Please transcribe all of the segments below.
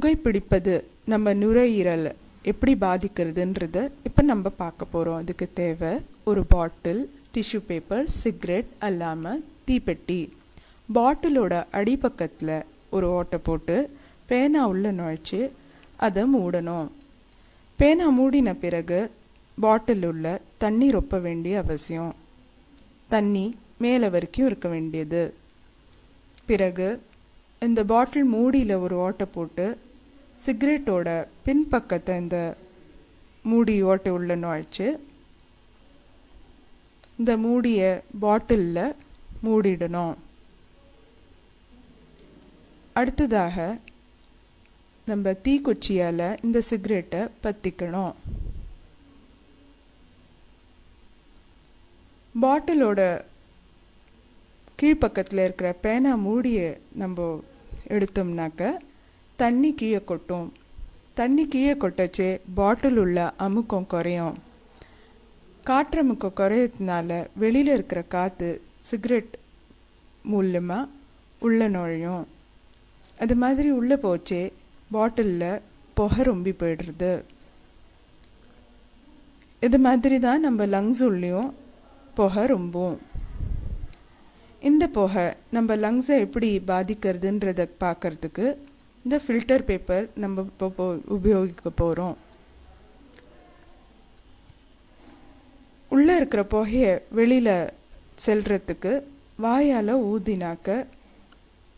புகைப்பிடிப்பது நம்ம நுரையீரல் எப்படி பாதிக்கிறதுன்றத இப்போ நம்ம பார்க்க போகிறோம். அதுக்கு தேவை ஒரு பாட்டில், டிஷ்யூ பேப்பர், சிகரெட் அல்லாமல் தீப்பெட்டி. பாட்டிலோட அடிப்பக்கத்தில் ஒரு ஓட்டை போட்டு பேனா உள்ளே நுழைச்சி அதை மூடணும். பேனா மூடின பிறகு பாட்டில் உள்ள தண்ணி ரொப்ப வேண்டிய அவசியம். தண்ணி மேலே வரைக்கும் இருக்க வேண்டியது. பிறகு இந்த பாட்டில் மூடியில் ஒரு ஓட்டை போட்டு சிகரெட்டோட பின்பக்கத்தை இந்த மூடி ஓட்டை உள்ள நுழைச்சி இந்த மூடிய பாட்டிலில் மூடிடணும். அடுத்ததாக நம்ம தீக்குச்சியால் இந்த சிகரெட்டை பற்றிக்கணும். பாட்டிலோட கீழ்ப்பக்கத்தில் இருக்கிற பேனா மூடியை நம்ம எடுத்தோம்னாக்க தண்ணி கீழே கொட்டும். தண்ணி கீழே கொட்டச்சே பாட்டில் உள்ள அமுக்கம் குறையும். காற்றமுக்கம் குறையறதுனால வெளியில் இருக்கிற காற்று சிகரெட் மூலமாக உள்ளே நுழையும். அது மாதிரி உள்ளே போச்சே பாட்டிலில் புகை ரொம்பி போயிடுறது. இது மாதிரி தான் நம்ம லங்ஸ் உள்ளேயும் புகை ரொம்பும். இந்த புகை நம்ம லங்ஸை எப்படி பாதிக்கிறதுன்றதை பார்க்கறதுக்கு இந்த ஃபில்டர் பேப்பர் நம்ம இப்போ உபயோகிக்க போகிறோம். உள்ளே இருக்கிற புகையை வெளியில் செல்றதுக்கு வாயால் ஊதினாக்க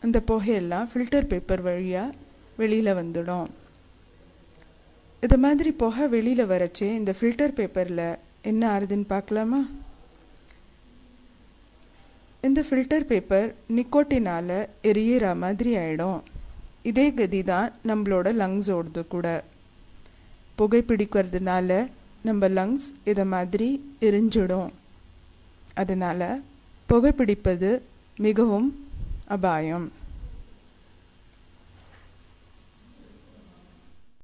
அந்த புகையெல்லாம் ஃபில்டர் பேப்பர் வழியாக வெளியில் வந்துடும். இது மாதிரி புகை வெளியில் வரச்சே இந்த ஃபில்டர் பேப்பரில் என்ன ஆறுதுன்னு பார்க்கலாமா? இந்த ஃபில்டர் பேப்பர் நிக்கோட்டினால் எரியிற மாதிரி ஆகிடும். இதே கதி தான் நம்மளோட லங்ஸோடது கூட. புகைப்பிடிக்கிறதுனால நம்ம லங்ஸ் இதை மாதிரி எரிஞ்சிடும். அதனால் புகைப்பிடிப்பது மிகவும் அபாயம்.